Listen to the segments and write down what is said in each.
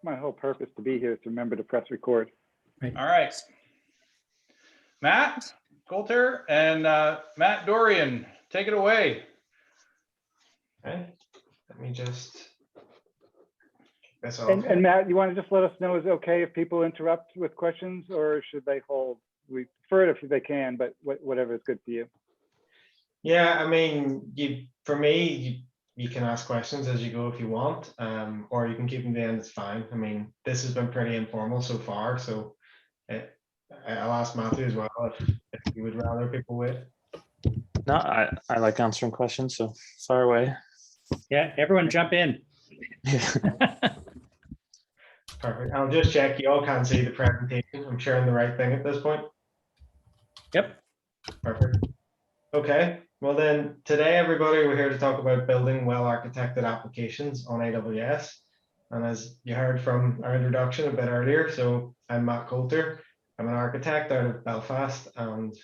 my whole purpose to be here is to remember to press record. All right. Matt Coulter and Matt Dorrian, take it away. Okay, let me just this off. And Matt, you want to just let us know is it okay if people interrupt with questions, or should they hold? We prefer it if they can, but whatever is good for you. Yeah, I mean, for me, you can ask questions as you go if you want, or you can keep them to the end. It's fine. I mean, this has been pretty informal so far, so I'll ask Matthew as well if you would rather people wait. No, I like answering questions, so far away. Yeah, everyone jump in. Perfect. I'll just check you all can see the presentation. I'm sharing the right thing at this point. Yep. Perfect. Okay. Well then, today everybody, we're here to talk about building well-architected applications on AWS. And as you heard from our introduction a bit earlier, so I'm Matt Coulter. I'm an architect out of Belfast, and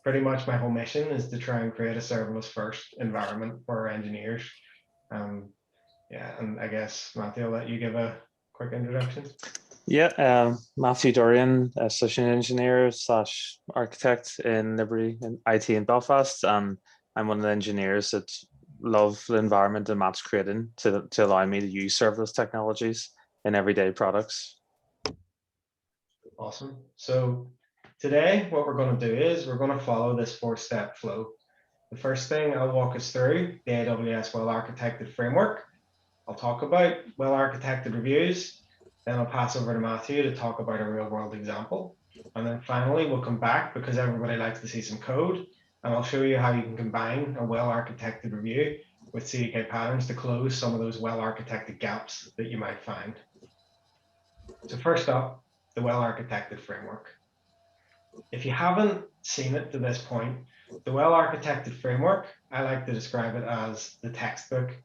pretty much my whole mission is to try and create a serverless first environment for our engineers. Yeah, and I guess Matthew, I'll let you give a quick introduction. Yeah, Matthew Dorrian, associate engineer / architect in Liberty and IT in Belfast. I'm one of the engineers that love the environment that Matt's creating to allow me to use serverless technologies in everyday products. Awesome. So today, what we're going to do is we're going to follow this 4-step flow. The first thing I'll walk us through the AWS Well-Architected Framework. I'll talk about well-architected reviews. Then I'll pass over to Matthew to talk about a real-world example. And then finally, we'll come back because everybody likes to see some code. And I'll show you how you can combine a well-architected review with CDK Patterns to close some of those well-architected gaps that you might find. So first up, the well-architected framework. If you haven't seen it to this point, the well-architected framework, I like to describe it as the textbook.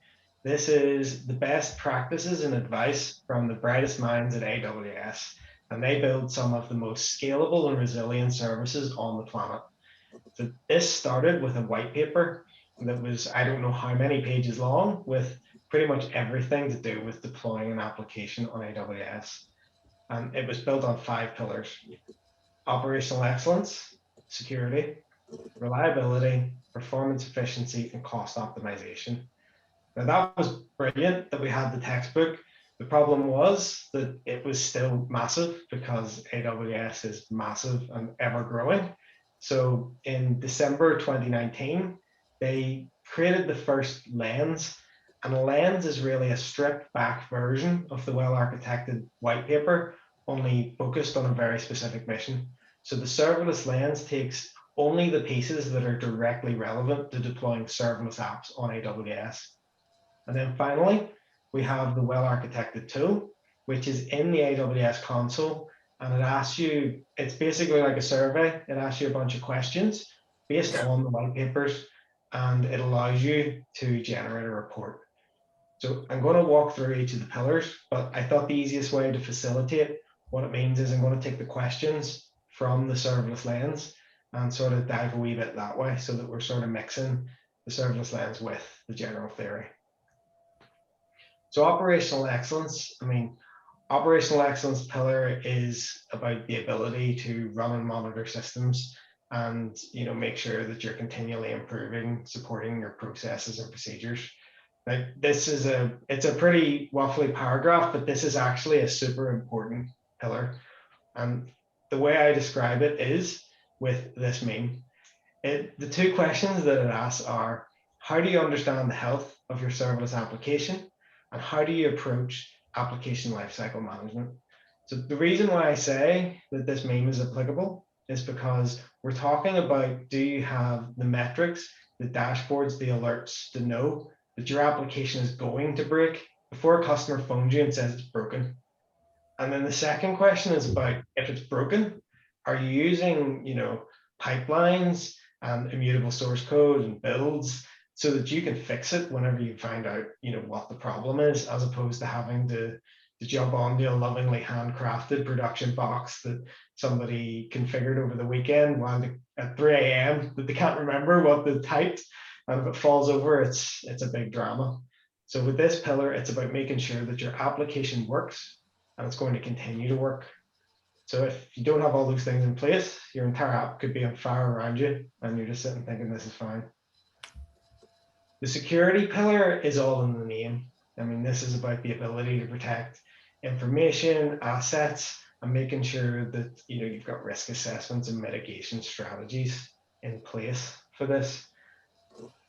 This is the best practices and advice from the brightest minds at AWS, and they build some of the most scalable and resilient services on the planet. So this started with a white paper that was, I don't know how many pages long, with pretty much everything to do with deploying an application on AWS. And it was built on 5 pillars: operational excellence, security, reliability, performance efficiency, and cost optimization. Now that was brilliant that we had the textbook. The problem was that it was still massive because AWS is massive and ever growing. So in December 2019, they created the first lens, and a lens is really a stripped back version of the well-architected white paper, only focused on a very specific mission. So the serverless lens takes only the pieces that are directly relevant to deploying serverless apps on AWS. And then finally, we have the well-architected tool, which is in the AWS console, and it asks you, it's basically like a survey. It asks you a bunch of questions based on the white papers, and it allows you to generate a report. So I'm going to walk through each of the pillars, but I thought the easiest way to facilitate what it means is I'm going to take the questions from the serverless lens and sort of dive a wee bit that way, so that we're sort of mixing the serverless lens with the general theory. So operational excellence, I mean, operational excellence pillar is about the ability to run and monitor systems and, you know, make sure that you're continually improving, supporting your processes and procedures. Like this is it's a pretty waffly paragraph, but this is actually a super important pillar. And the way I describe it is with this meme. The 2 questions that it asks are, how do you understand the health of your serverless application? And how do you approach application lifecycle management? So the reason why I say that this meme is applicable is because we're talking about, do you have the metrics, the dashboards, the alerts to know that your application is going to break before a customer phones you and says it's broken? And then the second question is about, if it's broken, are you using, you know, pipelines and immutable source code and builds so that you can fix it whenever you find out, you know, what the problem is, as opposed to having to jump onto a lovingly handcrafted production box that somebody configured over the weekend while at 3 a.m. that they can't remember what they typed, and if it falls over, it's a big drama. So with this pillar, it's about making sure that your application works and it's going to continue to work. So if you don't have all those things in place, your entire app could be on fire around you, and you're just sitting thinking this is fine. The security pillar is all in the name. I mean, this is about the ability to protect information, assets, and making sure that you've got risk assessments and mitigation strategies in place for this.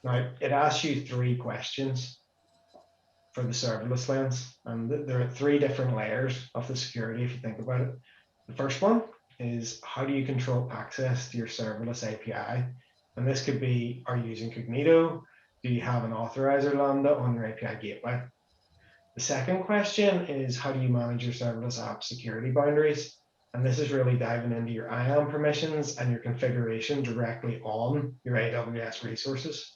Now, it asks you 3 questions for the serverless lens, and there are 3 different layers of the security if you think about it. The first one is, how do you control access to your serverless API? And this could be, are you using Cognito? Do you have an authorizer Lambda on your API gateway? The second question is, how do you manage your serverless app security boundaries? And this is really diving into your IAM permissions and your configuration directly on your AWS resources.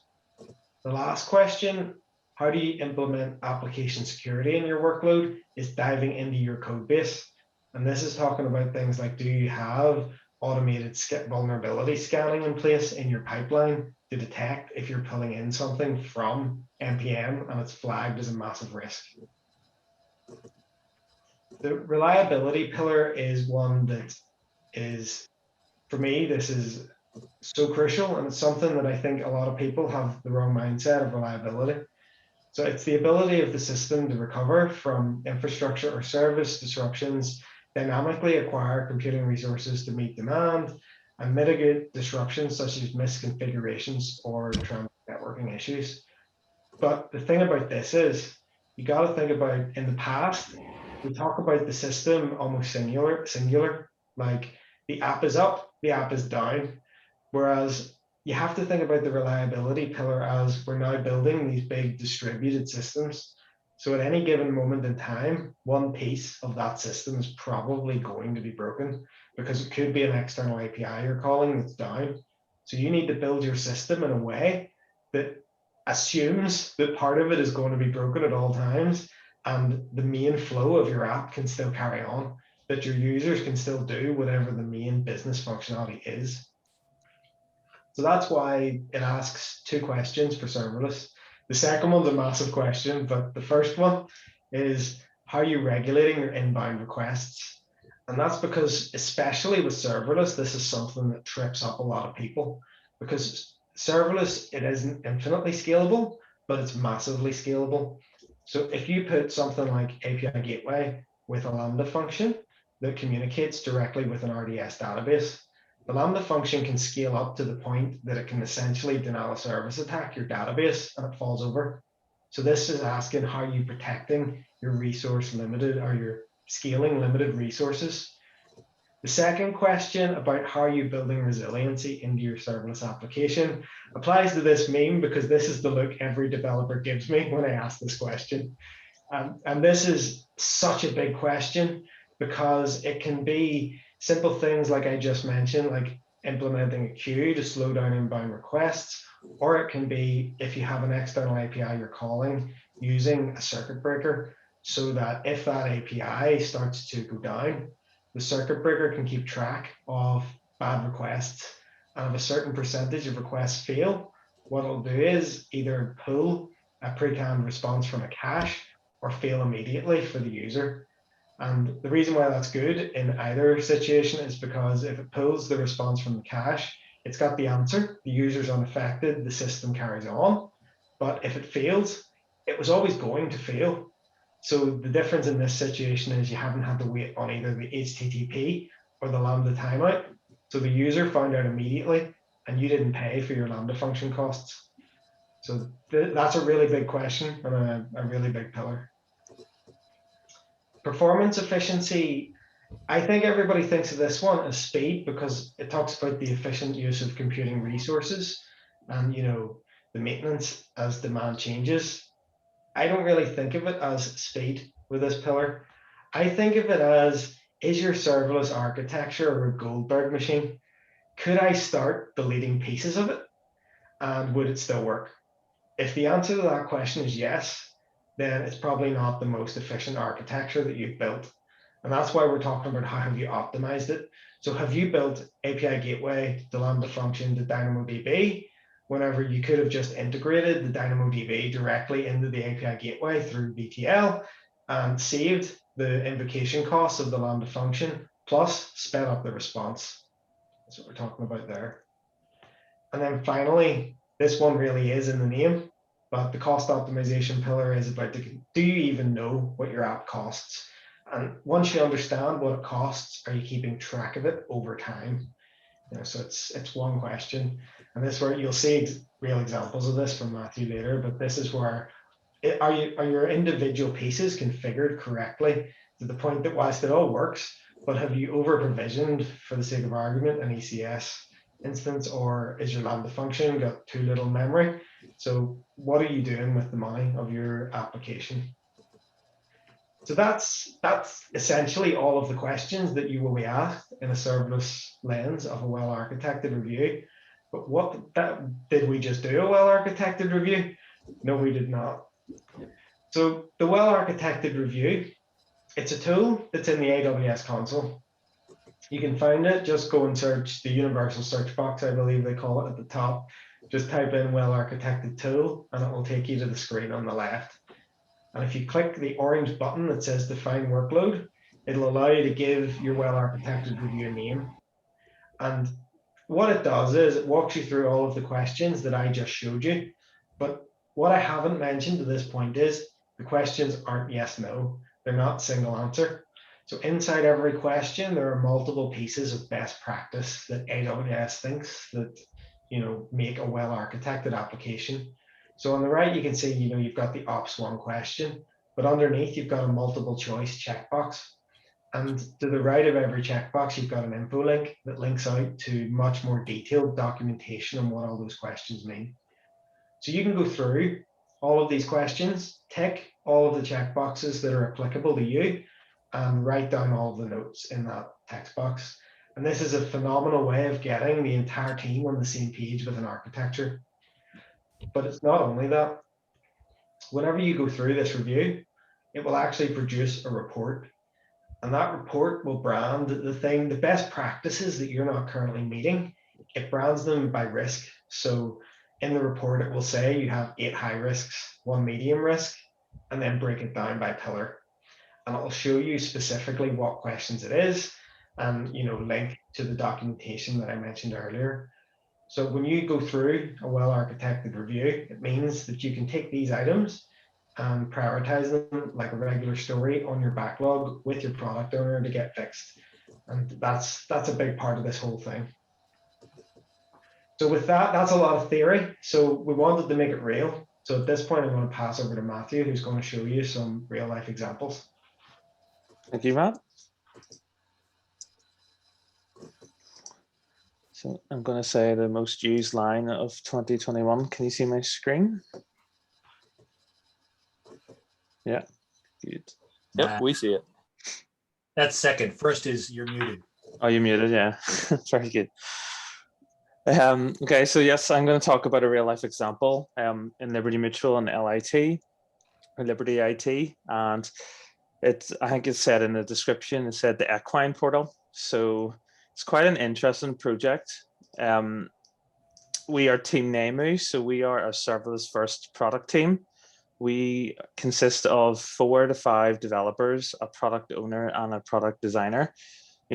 The last question, how do you implement application security in your workload, is diving into your code base. And this is talking about things like, do you have automated vulnerability scanning in place in your pipeline to detect if you're pulling in something from NPM and it's flagged as a massive risk. The reliability pillar is one that is, for me, this is so crucial, and it's something that I think a lot of people have the wrong mindset of reliability. So it's the ability of the system to recover from infrastructure or service disruptions, dynamically acquire computing resources to meet demand, and mitigate disruptions such as misconfigurations or networking issues. But the thing about this is, you got to think about, in the past, we talk about the system almost singular, like the app is up, the app is down. Whereas you have to think about the reliability pillar as we're now building these big distributed systems. So at any given moment in time, one piece of that system is probably going to be broken, because it could be an external API you're calling that's down. So you need to build your system in a way that assumes that part of it is going to be broken at all times, and the main flow of your app can still carry on, that your users can still do whatever the main business functionality is. So that's why it asks 2 questions for serverless. The second one's a massive question, but the first one is, how are you regulating your inbound requests? And that's because, especially with serverless, this is something that trips up a lot of people, because serverless, it isn't infinitely scalable, but it's massively scalable. So if you put something like API gateway with a Lambda function that communicates directly with an RDS database, the Lambda function can scale up to the point that it can essentially denial of service attack your database and it falls over. So this is asking, how are you protecting your resource limited, or your scaling limited resources? The second question about how are you building resiliency into your serverless application applies to this meme, because this is the look every developer gives me when I ask this question. And this is such a big question, because it can be simple things like I just mentioned, like implementing a queue to slow down inbound requests, or it can be, if you have an external API you're calling, using a circuit breaker, so that if that API starts to go down, the circuit breaker can keep track of bad requests. And if a certain percentage of requests fail, what it'll do is either pull a pre-canned response from a cache or fail immediately for the user. And the reason why that's good in either situation is because if it pulls the response from the cache, it's got the answer, the user's unaffected, the system carries on. But if it fails, it was always going to fail. So the difference in this situation is you haven't had to wait on either the HTTP or the Lambda timeout. So the user found out immediately, and you didn't pay for your Lambda function costs. So that's a really big question and a really big pillar. Performance efficiency, I think everybody thinks of this one as speed, because it talks about the efficient use of computing resources and the maintenance as demand changes. I don't really think of it as speed with this pillar. I think of it as, is your serverless architecture a Goldberg machine? Could I start deleting pieces of it, and would it still work? If the answer to that question is yes, then it's probably not the most efficient architecture that you've built. And that's why we're talking about how have you optimized it. So have you built API gateway, the Lambda function, to DynamoDB, whenever you could have just integrated the DynamoDB directly into the API gateway through BTL, and saved the invocation costs of the Lambda function, plus sped up the response. That's what we're talking about there. And then finally, this one really is in the name, but the cost optimization pillar is about do you even know what your app costs? And once you understand what it costs, are you keeping track of it over time? So it's one question. And this is where you'll see real examples of this from Matthew later, but this is where are your individual pieces configured correctly to the point that whilst it all works, but have you over provisioned, for the sake of argument, an ECS instance, or is your Lambda function got too little memory? So what are you doing with the money of your application? So that's essentially all of the questions that you will be asked in a serverless lens of a well-architected review. But did we just do a well-architected review? No, we did not. So the well-architected review, it's a tool that's in the AWS console. You can find it, just go and search the universal search box, I believe they call it at the top. Just type in well-architected tool and it will take you to the screen on the left. And if you click the orange button that says define workload, it'll allow you to give your well-architected review a name. And what it does is it walks you through all of the questions that I just showed you. But what I haven't mentioned to this point is the questions aren't yes, no. They're not single answer. So inside every question, there are multiple pieces of best practice that AWS thinks that make a well-architected application. So on the right, you can see you've got the ops1 question, but underneath you've got a multiple choice checkbox. And to the right of every checkbox, you've got an info link that links out to much more detailed documentation on what all those questions mean. So you can go through all of these questions, tick all of the checkboxes that are applicable to you, and write down all of the notes in that text box. And this is a phenomenal way of getting the entire team on the same page with an architecture. But it's not only that. Whenever you go through this review, it will actually produce a report. And that report will brand the best practices that you're not currently meeting. It brands them by risk. So in the report, it will say you have 8 high risks, 1 medium risk, and then break it down by pillar. And it'll show you specifically what questions it is and link to the documentation that I mentioned earlier. So when you go through a well-architected review, it means that you can take these items and prioritize them like a regular story on your backlog with your product owner to get fixed. And that's a big part of this whole thing. So with that, that's a lot of theory. So we wanted to make it real. So at this point, I'm going to pass over to Matthew, who's going to show you some real life examples. Thank you, Matt. So I'm going to say the most used line of 2021. Can you see my screen? Yeah, good. Yep, we see it. That's second. First is you're muted. Oh, you're muted, yeah. Very good. Okay, so yes, I'm going to talk about a real life example in Liberty Mutual and LIT, or Liberty IT. And I think it said in the description, it said the Equine portal. So it's quite an interesting project. We are Team NEMU, so we are a serverless first product team. We consist of 4 to 5 developers, a product owner, and a product designer.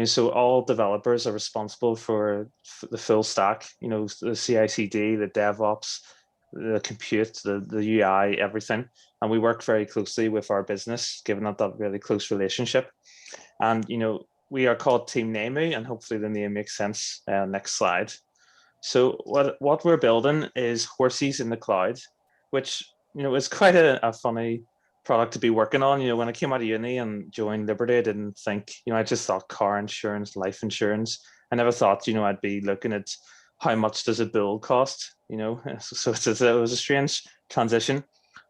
So all developers are responsible for the full stack, the CI/CD, the DevOps, the compute, the UI, everything. And we work very closely with our business, given that really close relationship. And, we are called Team NEMU, and hopefully the name makes sense. Next slide. So what we're building is horses in the cloud, which, is quite a funny product to be working on. When I came out of uni and joined Liberty, I didn't think, I just thought car insurance, life insurance. I never thought, I'd be looking at how much does a bill cost, So it was a strange transition.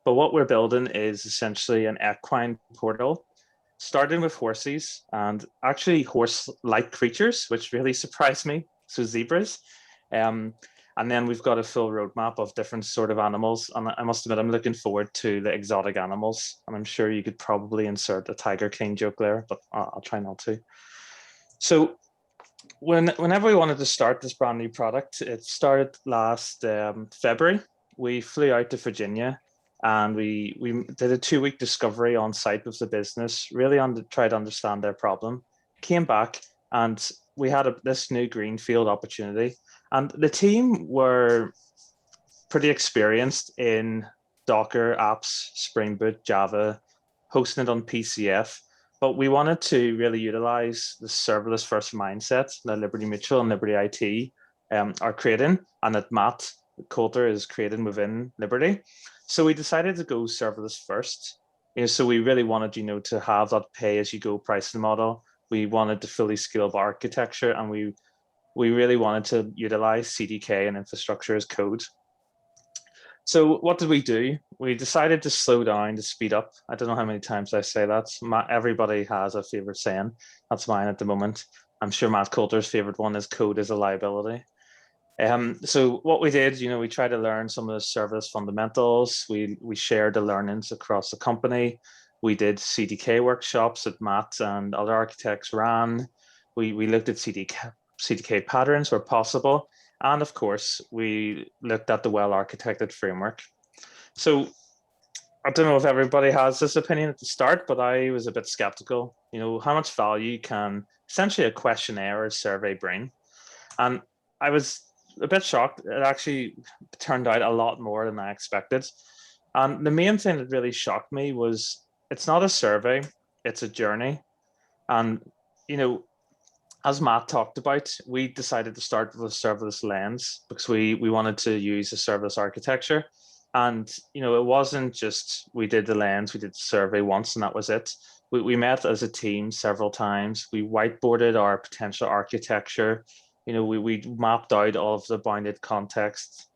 But what we're building is essentially an equine portal, starting with horses and actually horse-like creatures, which really surprised me. So zebras. And then we've got a full roadmap of different sort of animals. And I must admit, I'm looking forward to the exotic animals. And I'm sure you could probably insert a Tiger King joke there, but I'll try not to. So whenever we wanted to start this brand new product, it started last February. We flew out to Virginia and we did a 2-week discovery on site with the business, really try to understand their problem. Came back, and we had this new greenfield opportunity, and the team were pretty experienced in Docker apps, Spring Boot, Java, hosting it on PCF. But we wanted to really utilize the serverless first mindset that Liberty Mutual and Liberty IT are creating, and that Matt Coulter is creating within Liberty. So we decided to go serverless first. So we really wanted, to have that pay-as-you-go pricing model. We wanted to fully scalable architecture, and we really wanted to utilize CDK and infrastructure as code. So what did we do? We decided to slow down, to speed up. I don't know how many times I say that. Everybody has a favorite saying. That's mine at the moment. I'm sure Matt Coulter's favorite one is code is a liability. So what we did, we tried to learn some of the serverless fundamentals. We shared the learnings across the company. We did CDK workshops that Matt and other architects ran. We looked at CDK patterns where possible. And of course, we looked at the well-architected framework. So I don't know if everybody has this opinion at the start, but I was a bit skeptical. How much value can essentially a questionnaire or survey bring? And I was a bit shocked. It actually turned out a lot more than I expected. And the main thing that really shocked me was it's not a survey, it's a journey. And, as Matt talked about, we decided to start with a serverless lens because we wanted to use a serverless architecture. And, it wasn't just we did the lens, we did the survey once, and that was it. We met as a team several times. We whiteboarded our potential architecture. We mapped out all of the bounded context.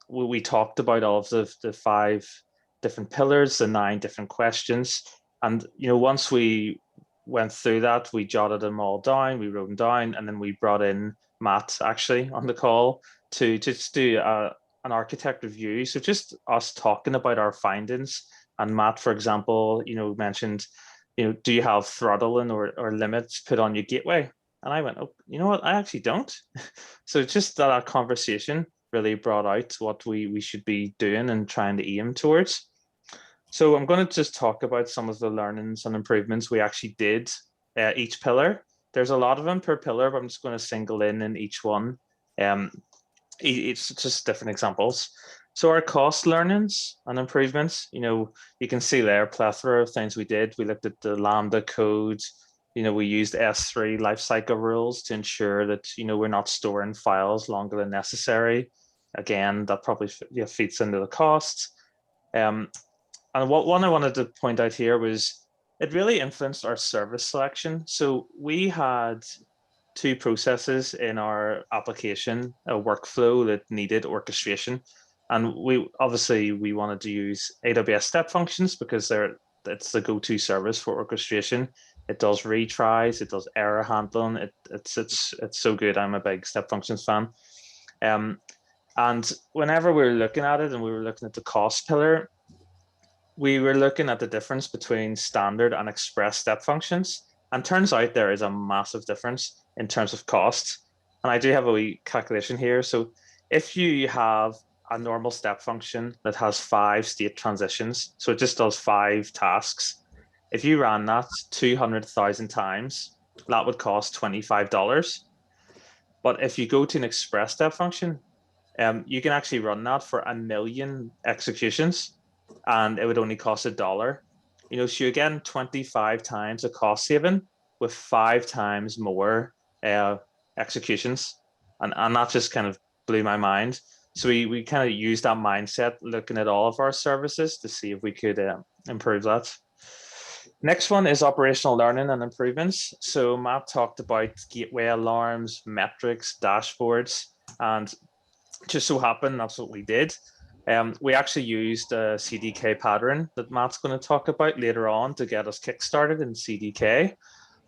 We talked about all of the 5 different pillars, the 9 different questions. And, once we went through that, we jotted them all down, we wrote them down, and then we brought in Matt actually on the call to just do an architect review. So just us talking about our findings. And Matt, for example, mentioned, do you have throttling or limits put on your gateway? And I went, oh, you know what? I actually don't. So just that conversation really brought out what we should be doing and trying to aim towards. So I'm going to just talk about some of the learnings and improvements we actually did each pillar. There's a lot of them per pillar, but I'm just going to single in each one. It's just different examples. So our cost learnings and improvements, you can see there a plethora of things we did. We looked at the Lambda code. We used S3 lifecycle rules to ensure that, we're not storing files longer than necessary. Again, that probably feeds into the costs. And what one I wanted to point out here was it really influenced our service selection. So we had 2 processes in our application, a workflow that needed orchestration. And we wanted to use AWS step functions because it's the go-to service for orchestration. It does retries, it does error handling. It's so good. I'm a big step functions fan. And whenever we were looking at it and we were looking at the cost pillar, we were looking at the difference between standard and express step functions. And turns out there is a massive difference in terms of cost. And I do have a wee calculation here. So if you have a normal step function that has 5 state transitions, so it just does 5 tasks, if you ran that 200,000 times, that would cost $25. But if you go to an express step function, you can actually run that for 1 million executions, and it would only cost $1. So you're getting 25 times a cost saving with 5 times more executions, and that just kind of blew my mind. So we kind of used that mindset, looking at all of our services to see if we could improve that. Next one is operational learning and improvements. So Matt talked about gateway alarms, metrics, dashboards, and just so happened that's what we did. We actually used a CDK pattern that Matt's going to talk about later on to get us kickstarted in CDK.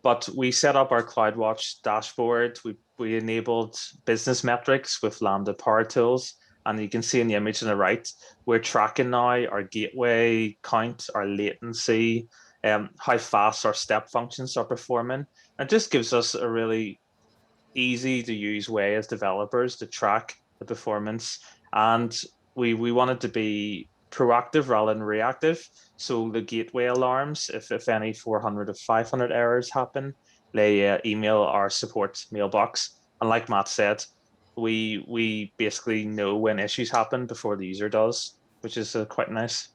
But we set up our Cloudwatch dashboard. We enabled business metrics with Lambda Power Tools. And you can see in the image on the right, we're tracking now our gateway count, our latency, how fast our step functions are performing. It just gives us a really easy to use way as developers to track the performance. And we wanted to be proactive rather than reactive. So the gateway alarms, if any 400 or 500 errors happen, they email our support mailbox. And like Matt said, we basically know when issues happen before the user does, which is quite nice.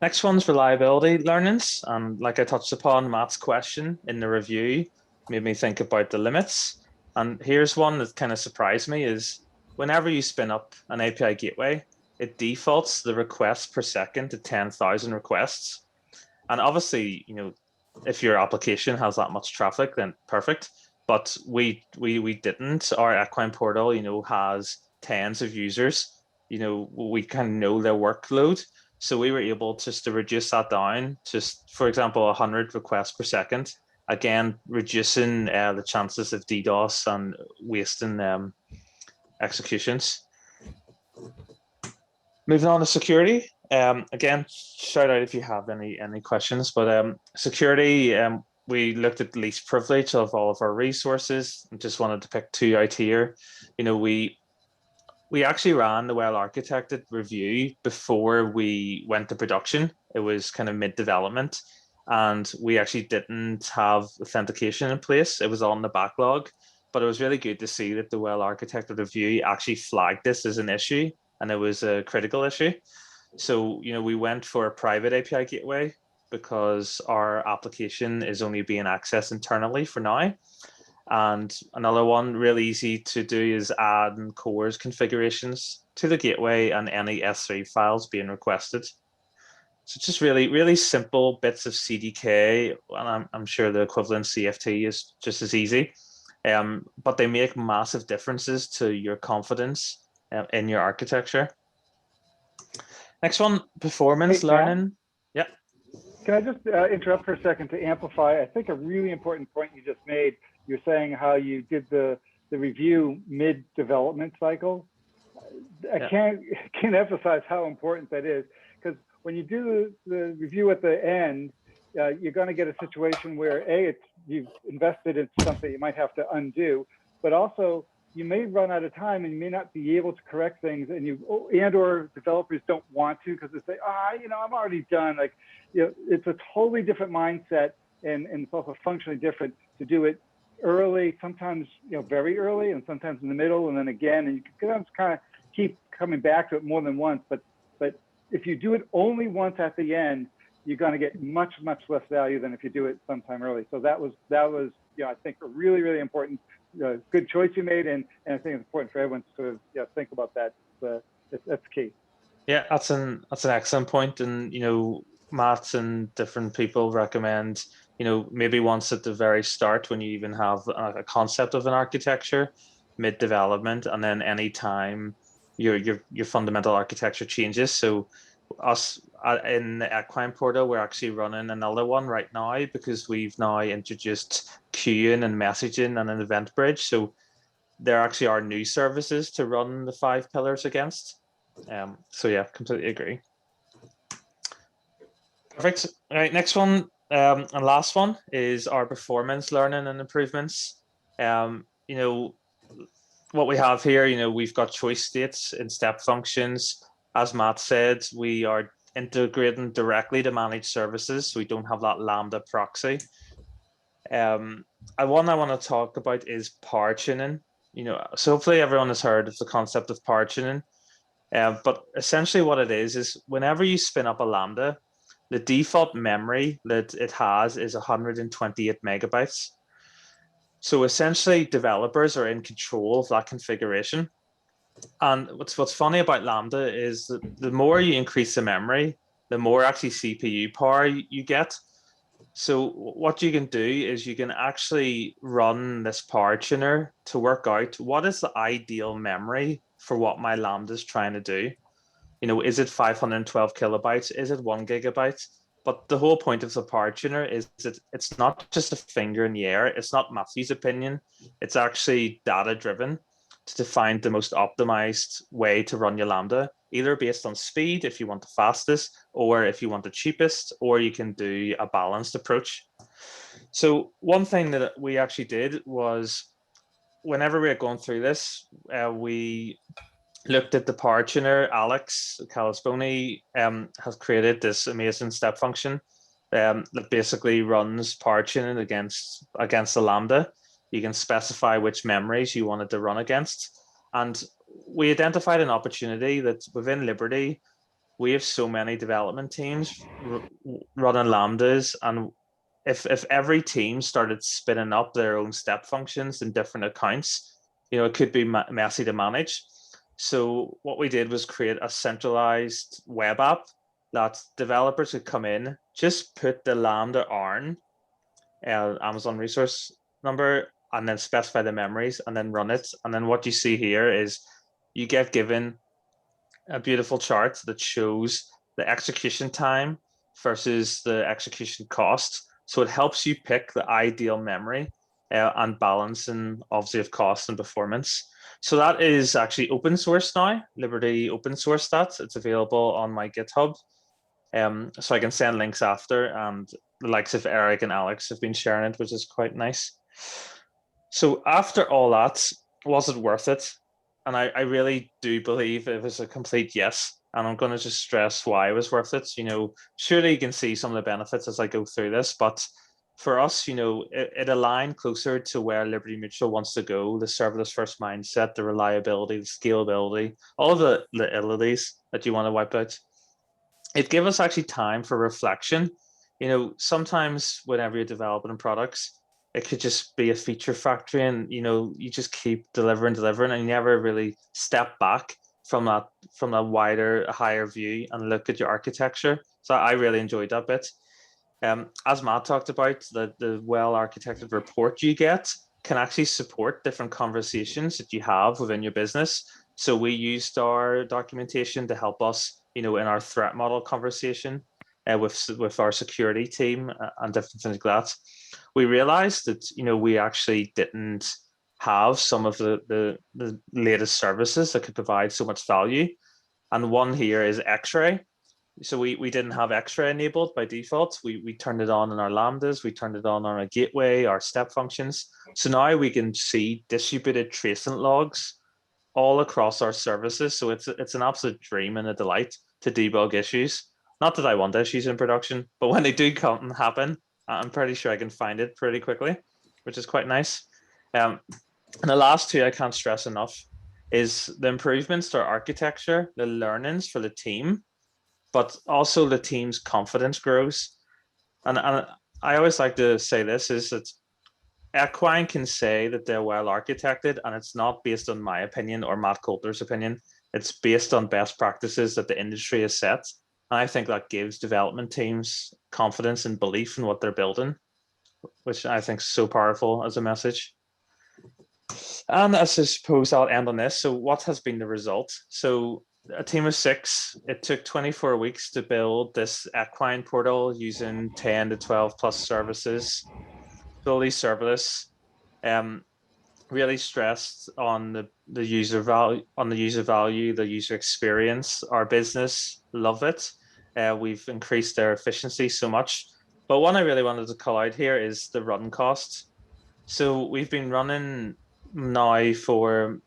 Next one's reliability learnings. And like I touched upon, Matt's question in the review made me think about the limits. And here's one that kind of surprised me is whenever you spin up an API gateway, it defaults the requests per second to 10,000 requests. And obviously, if your application has that much traffic, then perfect. But we didn't. Our Equine portal, has tens of users. We kind of know their workload. So we were able just to reduce that down, just for example, 100 requests per second. Again, reducing the chances of DDoS and wasting executions. Moving on to security. Again, shout out if you have any questions. But security, we looked at least privilege of all of our resources. I just wanted to pick two out here. We actually ran the well-architected review before we went to production. It was kind of mid-development, and we actually didn't have authentication in place. It was on the backlog, but it was really good to see that the well-architected review actually flagged this as an issue, and it was a critical issue. So, we went for a private API gateway because our application is only being accessed internally for now. And another one really easy to do is add CORS configurations to the gateway and any S3 files being requested. So just really, really simple bits of CDK, and I'm sure the equivalent CFT is just as easy, but they make massive differences to your confidence in your architecture. Next one, performance learning. Yeah. Can I just interrupt for a second to amplify, I think, a really important point you just made. You're saying how you did the review mid-development cycle. I can't emphasize how important that is, because when you do the review at the end, you're going to get a situation where you've invested in something you might have to undo, but also you may run out of time and you may not be able to correct things, and or developers don't want to because they say, I'm already done. It's a totally different mindset, and it's also functionally different to do it early, sometimes very early, and sometimes in the middle, and then again, and you can kind of keep coming back to it more than once. But if you do it only once at the end, you're going to get much less value than if you do it sometime early. So that was I think a really, really important good choice you made, and I think it's important for everyone to sort of think about that. That's key. Yeah, that's an excellent point, and Matt and different people recommend maybe once at the very start when you even have a concept of an architecture, mid-development, and then any time your fundamental architecture changes. So us in the Equine portal, we're actually running another one right now because we've now introduced queuing and messaging and an event bridge. So there actually are new services to run the 5 pillars against. So yeah, completely agree. Perfect. All right, next one and last one is our performance learning and improvements. What we have here, we've got choice states in step functions. As Matt said, we are integrating directly to managed services, so we don't have that Lambda proxy. One I want to talk about is power tuning. So hopefully everyone has heard of the concept of power tuning. But essentially what it is whenever you spin up a Lambda, the default memory that it has is 128 megabytes. So essentially developers are in control of that configuration. And what's funny about Lambda is that the more you increase the memory, the more actually CPU power you get. So what you can do is you can actually run this power tuner to work out what is the ideal memory for what my Lambda is trying to do. Is it 512 kilobytes? Is it 1 gigabyte? But the whole point of the power tuner is that it's not just a finger in the air. It's not Matthew's opinion. It's actually data driven to find the most optimized way to run your Lambda, either based on speed, if you want the fastest, or if you want the cheapest, or you can do a balanced approach. So one thing that we actually did was whenever we were going through this, we looked at the power tuner, Alex Calisboni, has created this amazing step function that basically runs power tuning against the Lambda. You can specify which memories you wanted to run against. And we identified an opportunity that within Liberty, we have so many development teams running Lambdas. And if every team started spinning up their own step functions in different accounts, it could be messy to manage. So what we did was create a centralized web app that developers could come in, just put the Lambda ARN, Amazon resource number, and then specify the memories and then run it. And then what you see here is you get given a beautiful chart that shows the execution time versus the execution cost. So it helps you pick the ideal memory and balancing, obviously, of cost and performance. So that is actually open source now. Liberty open source that. It's available on my GitHub. So I can send links after, and the likes of Eric and Alex have been sharing it, which is quite nice. So after all that, was it worth it? And I really do believe it was a complete yes. And I'm going to just stress why it was worth it. Surely you can see some of the benefits as I go through this, but for us, it aligned closer to where Liberty Mutual wants to go, the serverless first mindset, the reliability, the scalability, all of the abilities that you want to wipe out. It gave us actually time for reflection. Sometimes whenever you're developing products, it could just be a feature factory and, you just keep delivering, and you never really step back from that wider, higher view and look at your architecture. So I really enjoyed that bit. As Matt talked about, the well-architected report you get can actually support different conversations that you have within your business. So we used our documentation to help us, in our threat model conversation with our security team and different things like that. We realized that, we actually didn't have some of the latest services that could provide so much value. And one here is X-ray. So we didn't have X-ray enabled by default. We turned it on in our Lambdas, we turned it on our gateway, our step functions. So now we can see distributed tracing logs all across our services. So it's an absolute dream and a delight to debug issues. Not that I want issues in production, but when they do come and happen, I'm pretty sure I can find it pretty quickly, which is quite nice. And the last two I can't stress enough is the improvements to our architecture, the learnings for the team, but also the team's confidence grows. And I always like to say this is that Equine can say that they're well architected, and it's not based on my opinion or Matt Coulter's opinion. It's based on best practices that the industry has set. And I think that gives development teams confidence and belief in what they're building, which I think is so powerful as a message. And I suppose I'll end on this. So what has been the result? So a team of 6, it took 24 weeks to build this Equine portal using 10 to 12 plus services, fully serverless, really stressed on the user value, the user experience. Our business love it. We've increased their efficiency so much. But one I really wanted to call out here is the run cost. So we've been running now for,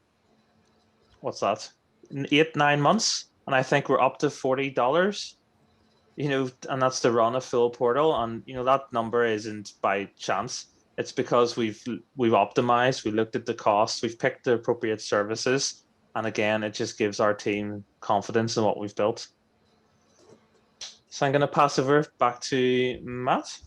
what's that, 8-9 months, and I think we're up to $40, and that's to run a full portal. And that number isn't by chance. It's because we've optimized, we looked at the costs, we've picked the appropriate services, and again, it just gives our team confidence in what we've built. So I'm going to pass over back to Matt.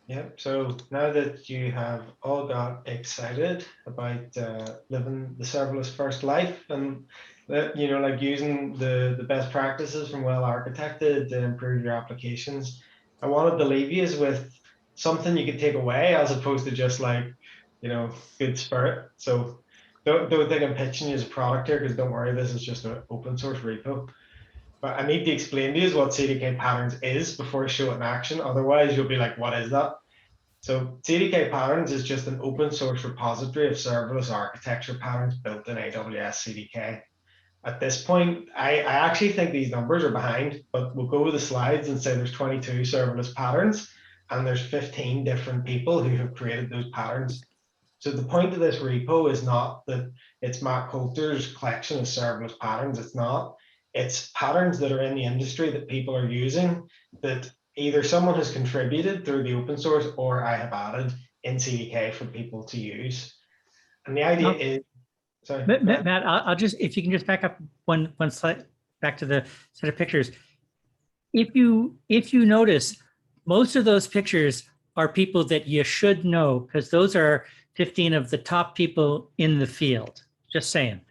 Yep. So now that you have all got excited about living the serverless first life and like using the best practices from Well-Architected to improve your applications, I wanted to leave you with something you can take away as opposed to just like, good spirit. So don't think I'm pitching you as a product here, because don't worry, this is just an open source repo. But I need to explain to you what CDK Patterns is before I show it in action. Otherwise, you'll be like, what is that? So CDK Patterns is just an open source repository of serverless architecture patterns built in AWS CDK. at this point, I actually think these numbers are behind, but we'll go with the slides and say there's 22 serverless patterns and there's 15 different people who have created those patterns. So the point of this repo is not that it's Matt Coulter's collection of serverless patterns. It's not. It's patterns that are in the industry that people are using that either someone has contributed through the open source or I have added in CDK for people to use. And the idea is, sorry, Matt, I'll just, if you can just back up one slide back to the set of pictures. If you notice, most of those pictures are people that you should know, because those are 15 of the top people in the field. Just saying.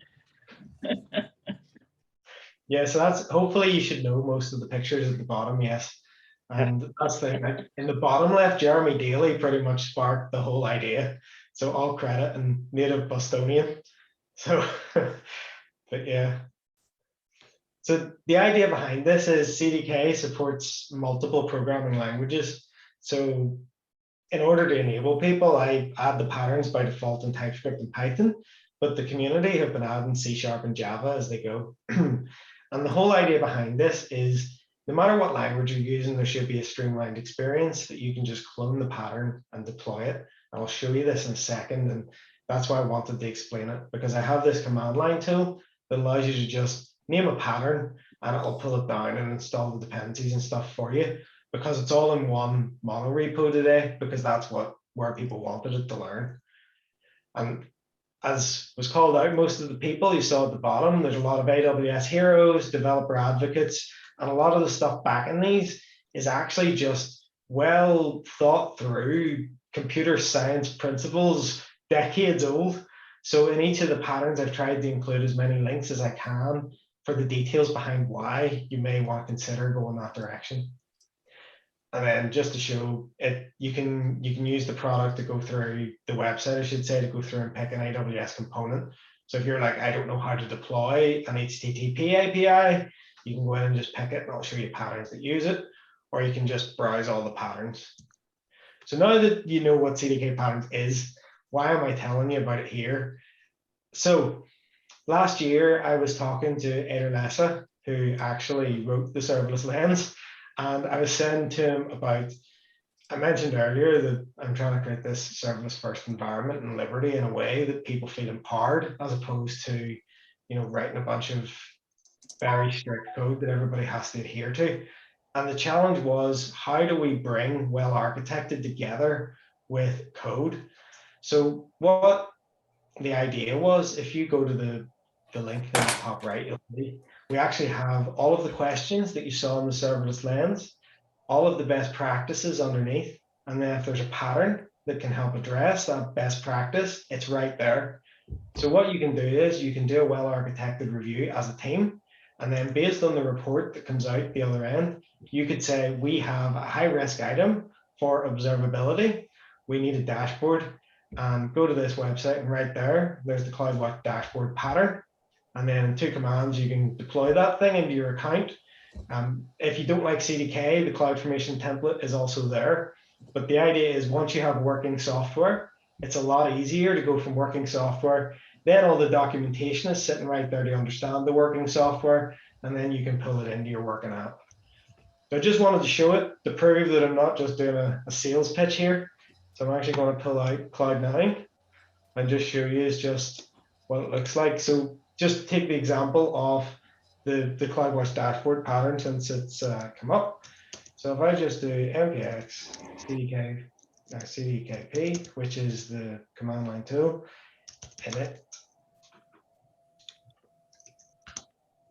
Yeah, so that's, hopefully you should know most of the pictures at the bottom, yes. And that's the, in the bottom left, Jeremy Daly pretty much sparked the whole idea. So all credit and native Bostonian. So, but yeah. So the idea behind this is CDK supports multiple programming languages. So in order to enable people, I add the patterns by default in TypeScript and Python, but the community have been adding C# and Java as they go. And the whole idea behind this is no matter what language you're using, there should be a streamlined experience that you can just clone the pattern and deploy it. And I'll show you this in a second. And that's why I wanted to explain it, because I have this command line tool that allows you to just name a pattern and it'll pull it down and install the dependencies and stuff for you, because it's all in one mono repo today, because that's where people wanted it to learn. And as was called out, most of the people you saw at the bottom, there's a lot of AWS heroes, developer advocates, and a lot of the stuff back in these is actually just well thought through computer science principles, decades old. So in each of the patterns, I've tried to include as many links as I can for the details behind why you may want to consider going that direction. And then just to show it, you can use the product to go through the website, I should say, to go through and pick an AWS component. So if you're like, I don't know how to deploy an HTTP API, you can go in and just pick it and I'll show you patterns that use it, or you can just browse all the patterns. So now that you know what CDK Patterns is, why am I telling you about it here? So last year I was talking to Adolesa, who actually wrote the serverless lens. And I was saying to him about, I mentioned earlier that I'm trying to create this serverless first environment and liberty in a way that people feel empowered, as opposed to, writing a bunch of very strict code that everybody has to adhere to. And the challenge was, how do we bring well-architected together with code? So what the idea was, if you go to the link in the top right, you'll see we actually have all of the questions that you saw in the serverless lens, all of the best practices underneath, and then if there's a pattern that can help address that best practice, it's right there. So what you can do is you can do a well-architected review as a team, and then based on the report that comes out the other end, you could say, we have a high-risk item for observability. We need a dashboard, and go to this website, and right there, there's the Cloudwatch Dashboard pattern. And then in 2 commands, you can deploy that thing into your account. If you don't like CDK, the CloudFormation template is also there. But the idea is once you have working software, it's a lot easier to go from working software. Then all the documentation is sitting right there to understand the working software, and then you can pull it into your working app. So I just wanted to show it to prove that I'm not just doing a sales pitch here. So I'm actually going to pull out Cloud9 and just show you just what it looks like. So just take the example of the Cloudwatch Dashboard pattern since it's come up. So if I just do npx CDKP, which is the command line tool, init,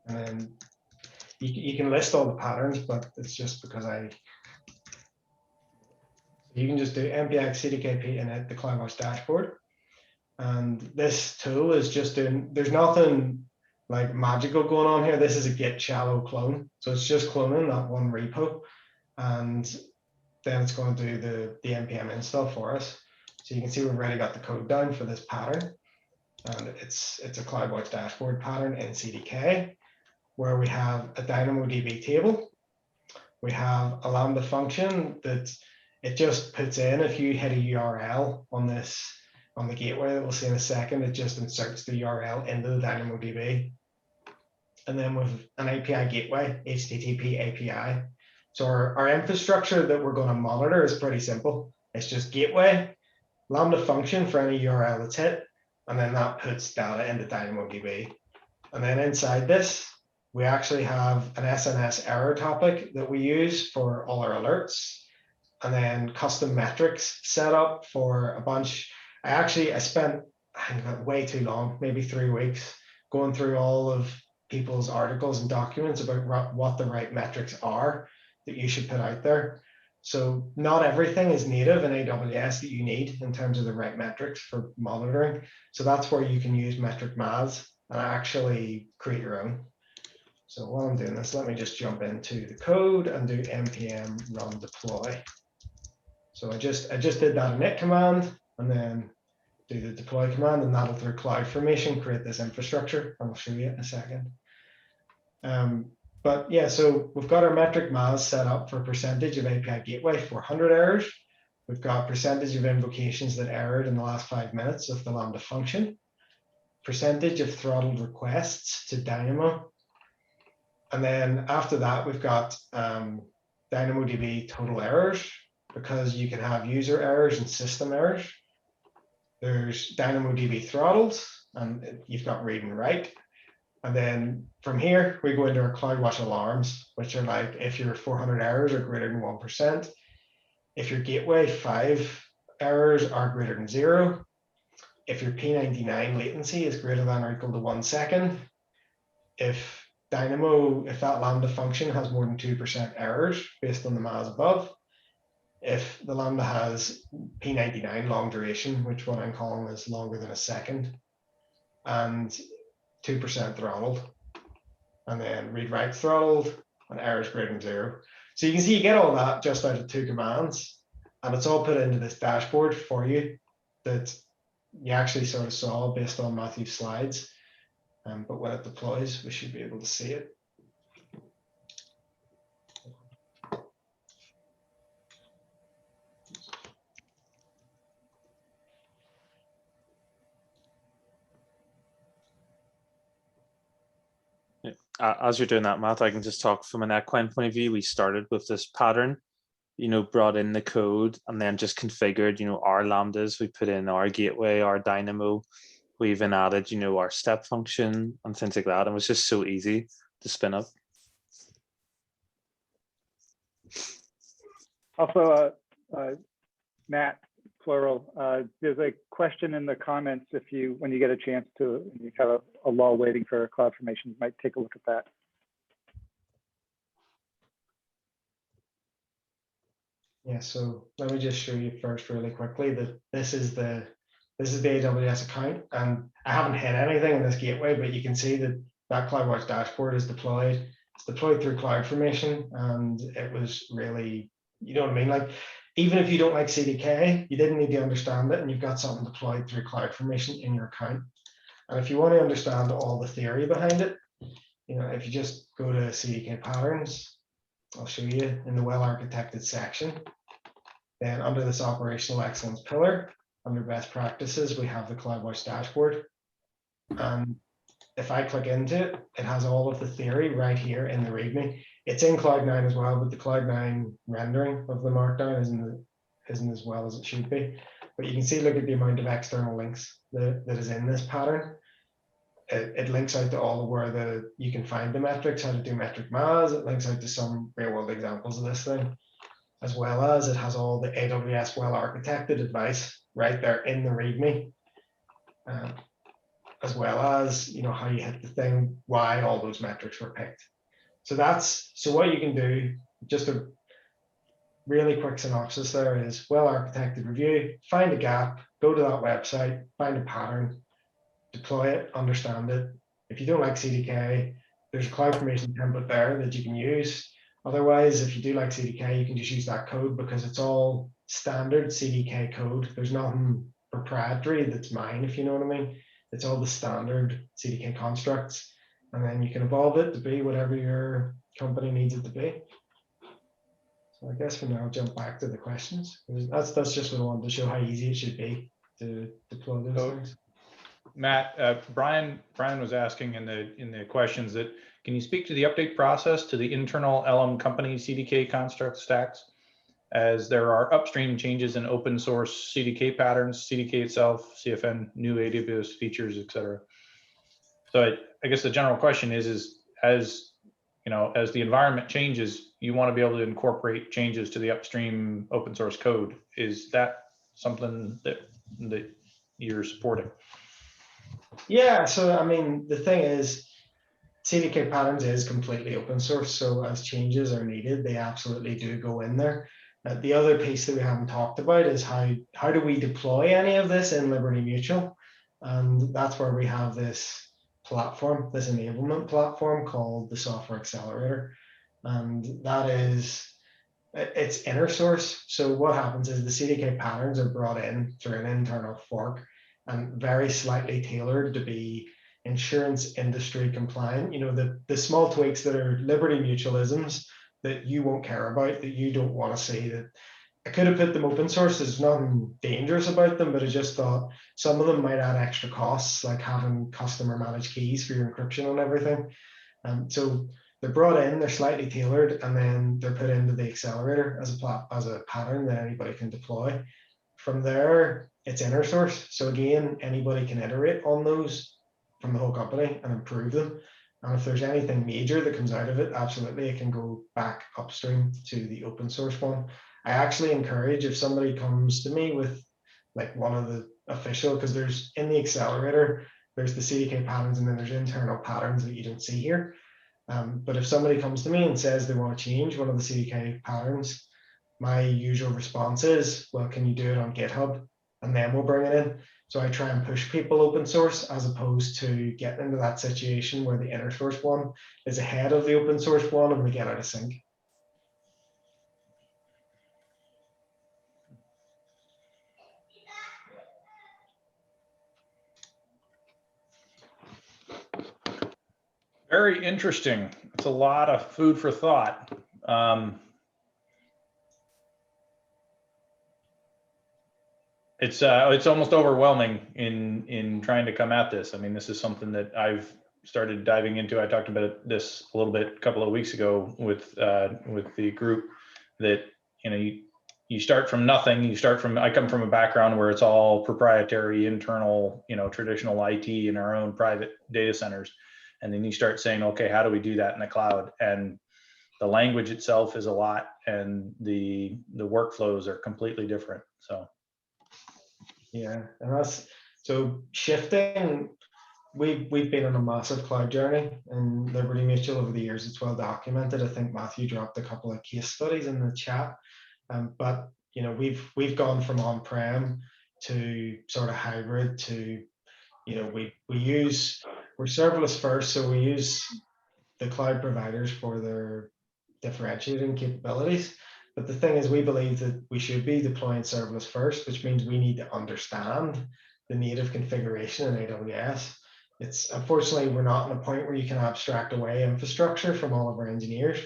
and then you can list all the patterns, but it's just because you can just do npx CDKP init the Cloudwatch Dashboard. And this tool is just there's nothing like magical going on here. This is a git shallow clone. So it's just cloning that one repo. And then it's going to do the npm install for us. So you can see we've already got the code down for this pattern. And it's a Cloudwatch Dashboard pattern in CDK, where we have a DynamoDB table. We have a Lambda function that it just puts in, if you hit a URL on the gateway that we'll see in a second, it just inserts the URL into the DynamoDB. and then with an API gateway, HTTP API. So our infrastructure that we're going to monitor is pretty simple. It's just gateway, Lambda function for any URL that's hit, and then that puts data into DynamoDB. And then inside this, we actually have an SNS error topic that we use for all our alerts, and then custom metrics set up for a bunch. I spent way too long, maybe 3 weeks, going through all of people's articles and documents about what the right metrics are that you should put out there. So not everything is native in AWS that you need in terms of the right metrics for monitoring. So that's where you can use metric maths and actually create your own. So while I'm doing this, let me just jump into the code and do npm run deploy. So I just did that init command and then do the deploy command, and that'll through CloudFormation create this infrastructure. I'll show you in a second. But yeah, so we've got our metric maths set up for percentage of API gateway 400 errors. We've got percentage of invocations that errored in the last 5 minutes of the Lambda function, percentage of throttled requests to Dynamo. And then after that, we've got DynamoDB total errors, because you can have user errors and system errors. There's DynamoDB throttles, and you've got read and write. And then from here, we go into our Cloudwatch alarms, which are like if your 400 errors are greater than 1%, if your gateway 5 errors are greater than 0, if your P99 latency is greater than or equal to 1 second, if that Lambda function has more than 2% errors based on the maths above, if the Lambda has P99 long duration, which what I'm calling is longer than a second, and 2% throttled, and then read write throttled, and errors greater than 0. So you can see you get all that just out of 2 commands, and it's all put into this dashboard for you that you actually sort of saw based on Matthew's slides. But when it deploys, we should be able to see it. As you're doing that, Matt, I can just talk from an Equine point of view. We started with this pattern, brought in the code and then just configured, our Lambdas. We put in our gateway, our Dynamo. We even added, our step function and things like that. And it was just so easy to spin up. Also, Matt, plural, there's a question in the comments when you get a chance to, you have a lull waiting for CloudFormation, you might take a look at that. Yeah, so let me just show you first really quickly that this is the AWS account, and I haven't hit anything in this gateway, but you can see that Cloudwatch Dashboard is deployed. It's deployed through CloudFormation, and it was really, you know what I mean? Like, even if you don't like CDK, you didn't need to understand it, and you've got something deployed through CloudFormation in your account. And if you want to understand all the theory behind it, if you just go to CDK Patterns, I'll show you in the well-architected section. Then under this operational excellence pillar, under best practices, we have the Cloudwatch Dashboard. And if I click into it, it has all of the theory right here in the README. It's in Cloud9 as well, but the Cloud9 rendering of the Markdown isn't as well as it should be. But you can see, look at the amount of external links that is in this pattern. It links out to all of where you can find the metrics, how to do metric maths. It links out to some real world examples of this thing, as well as it has all the AWS well-architected advice right there in the README, as well as how you hit the thing, why all those metrics were picked. So what you can do, just a really quick synopsis there, is well-architected review, find a gap, go to that website, find a pattern, deploy it, understand it. If you don't like CDK, there's a CloudFormation template there that you can use. Otherwise, if you do like CDK, you can just use that code because it's all standard CDK code. There's nothing proprietary that's mine, if you know what I mean. It's all the standard CDK constructs, and then you can evolve it to be whatever your company needs it to be. So I guess for now, I'll jump back to the questions. That's just what I wanted to show, how easy it should be to deploy those things. Matt, Brian was asking in the questions that, can you speak to the update process to the internal LM company CDK construct stacks, as there are upstream changes in open source CDK patterns, CDK itself, CFN, new AWS features, etc. So I guess the general question is as you know, as the environment changes, you want to be able to incorporate changes to the upstream open source code. Is that something that you're supporting? Yeah, so I mean, the thing is, CDK Patterns is completely open source, so as changes are needed, they absolutely do go in there. The other piece that we haven't talked about is how do we deploy any of this in Liberty Mutual? And that's where we have this platform, this enablement platform called the Software Accelerator. And that is, it's inner source. So what happens is the CDK patterns are brought in through an internal fork and very slightly tailored to be insurance industry compliant. You know, the small tweaks that are Liberty Mutualisms that you won't care about, that you don't want to see. That I could have put them open source. There's nothing dangerous about them, but I just thought some of them might add extra costs, like having customer managed keys for your encryption and everything. And so they're brought in, they're slightly tailored, and then they're put into the accelerator as a pattern that anybody can deploy. From there, it's inner source. So again, anybody can iterate on those from the whole company and improve them. And if there's anything major that comes out of it, absolutely, it can go back upstream to the open source one. I actually encourage, if somebody comes to me with like one of the official, because there's in the accelerator, there's the CDK patterns, and then there's internal patterns that you don't see here. But if somebody comes to me and says they want to change one of the CDK patterns, my usual response is, well, can you do it on GitHub? And then we'll bring it in. So I try and push people open source, as opposed to getting into that situation where the inner source one is ahead of the open source one and we get out of sync. Very interesting. It's a lot of food for thought. It's almost overwhelming in trying to come at this. I mean, this is something that I've started diving into. I talked about this a little bit a couple of weeks ago with the group, that you start from nothing. I come from a background where it's all proprietary, internal, traditional IT in our own private data centers. And then you start saying, okay, how do we do that in the cloud? And the language itself is a lot, and the workflows are completely different. So. Yeah, and that's so shifting. We've been on a massive cloud journey in Liberty Mutual over the years. It's well documented. I think Matthew dropped a couple of case studies in the chat. But we've gone from on-prem to sort of hybrid to, we're serverless first, so we use the cloud providers for their differentiating capabilities. But the thing is, we believe that we should be deploying serverless first, which means we need to understand the native configuration in AWS. It's unfortunately, we're not in a point where you can abstract away infrastructure from all of our engineers.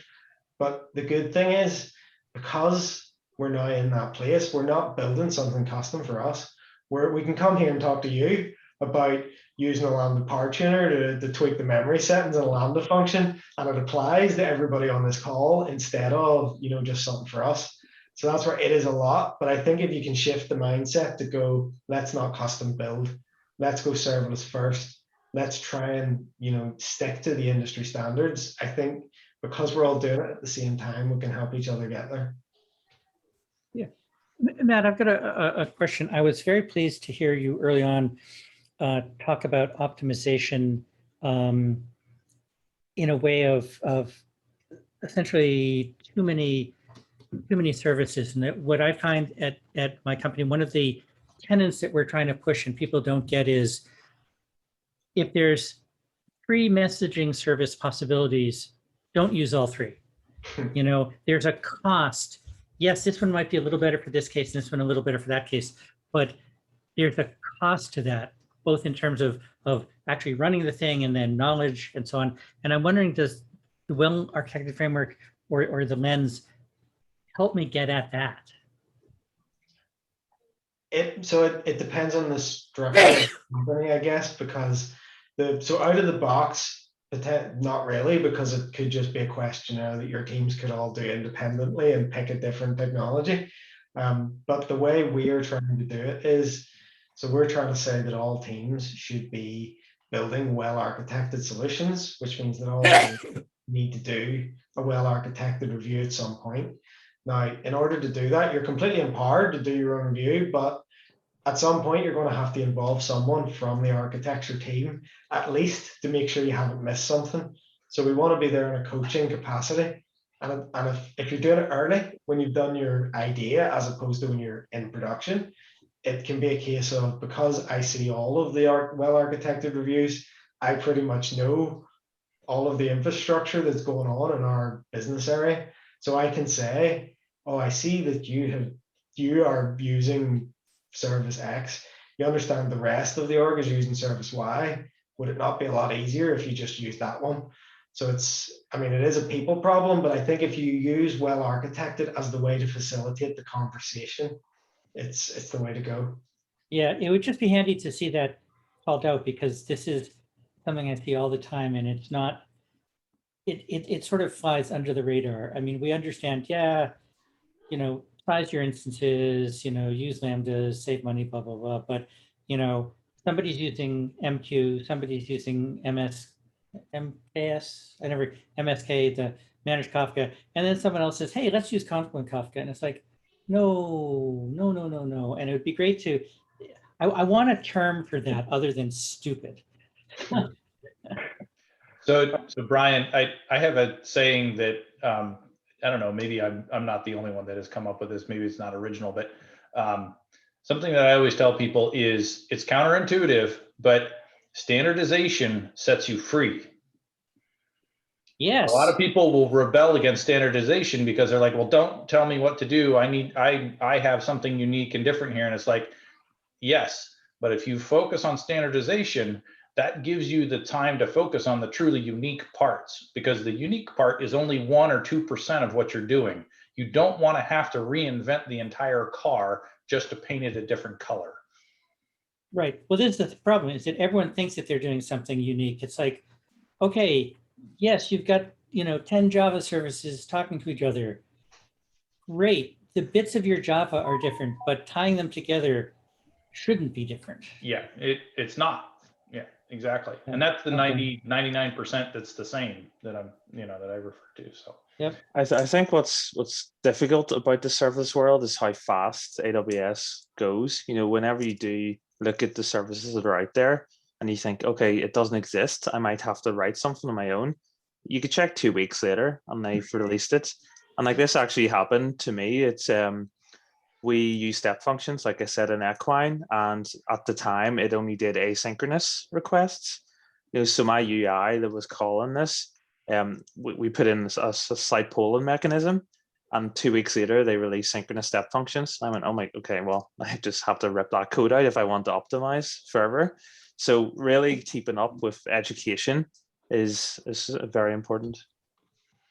But the good thing is, because we're now in that place, we're not building something custom for us. We can come here and talk to you about using a Lambda power tuner to tweak the memory settings in a Lambda function, and it applies to everybody on this call instead of just something for us. So that's where it is a lot. But I think if you can shift the mindset to go, let's not custom build, let's go serverless first, let's try and stick to the industry standards. I think because we're all doing it at the same time, we can help each other get there. Yeah, Matt, I've got a question. I was very pleased to hear you early on talk about optimization in a way of essentially too many services. And that what I find at my company, one of the tenets that we're trying to push and people don't get is, if there's 3 messaging service possibilities, don't use all 3. There's a cost. Yes, this one might be a little better for this case, and this one a little better for that case, but there's a cost to that, both in terms of actually running the thing and then knowledge and so on. And I'm wondering, does the well-architected framework or the lens help me get at that? It depends on the structure of the company, I guess, because so out of the box, Not really, because it could just be a questionnaire that your teams could all do independently and pick a different technology. But the way we are trying to do it is, so we're trying to say that all teams should be building well-architected solutions, which means that all teams need to do a well-architected review at some point. Now, in order to do that, you're completely empowered to do your own review, but at some point, you're going to have to involve someone from the architecture team, at least to make sure you haven't missed something. So we want to be there in a coaching capacity. And if you're doing it early, when you've done your idea, as opposed to when you're in production, it can be a case of, because I see all of the well-architected reviews, I pretty much know all of the infrastructure that's going on in our business area. So I can say, oh, I see that you are using service X, you understand the rest of the org is using service Y. Would it not be a lot easier if you just use that one? So it is a people problem, but I think if you use well-architected as the way to facilitate the conversation, it's the way to go. Yeah, it would just be handy to see that called out, because this is something I see all the time, and it's not, it sort of flies under the radar. I mean, we understand, size your instances, use lambdas, save money, blah, blah, blah. But, somebody's using MQ, somebody's using MKS, MSK, the managed Kafka. And then someone else says, hey, let's use Confluent Kafka. And it's like, no. And it would be great to, I want a term for that other than stupid. So Brian, I have a saying that, I don't know, maybe I'm not the only one that has come up with this. Maybe it's not original, but something that I always tell people is, it's counterintuitive, but standardization sets you free. Yes. A lot of people will rebel against standardization because they're like, well, don't tell me what to do. I have something unique and different here. And it's like, yes, but if you focus on standardization, that gives you the time to focus on the truly unique parts, because the unique part is only 1 or 2% of what you're doing. You don't want to have to reinvent the entire car just to paint it a different color. Right. Well, this is the problem, is that everyone thinks that they're doing something unique. It's like, okay, yes, you've got, 10 Java services talking to each other. Great. The bits of your Java are different, but tying them together shouldn't be different. Yeah, it's not. Yeah, exactly. And that's the 99% that's the same that that I refer to. So yep. I think what's difficult about the serverless world is how fast AWS goes. Whenever you do look at the services that are out there and you think, okay, it doesn't exist, I might have to write something on my own. You could check 2 weeks later and they've released it. And like this actually happened to me. It's we use step functions, like I said, in Equine, and at the time it only did asynchronous requests. So my UI that was calling this, we put in a slight polling mechanism, and 2 weeks later they released synchronous step functions. I went, oh my, okay, well, I just have to rip that code out if I want to optimize further. So really keeping up with education is very important.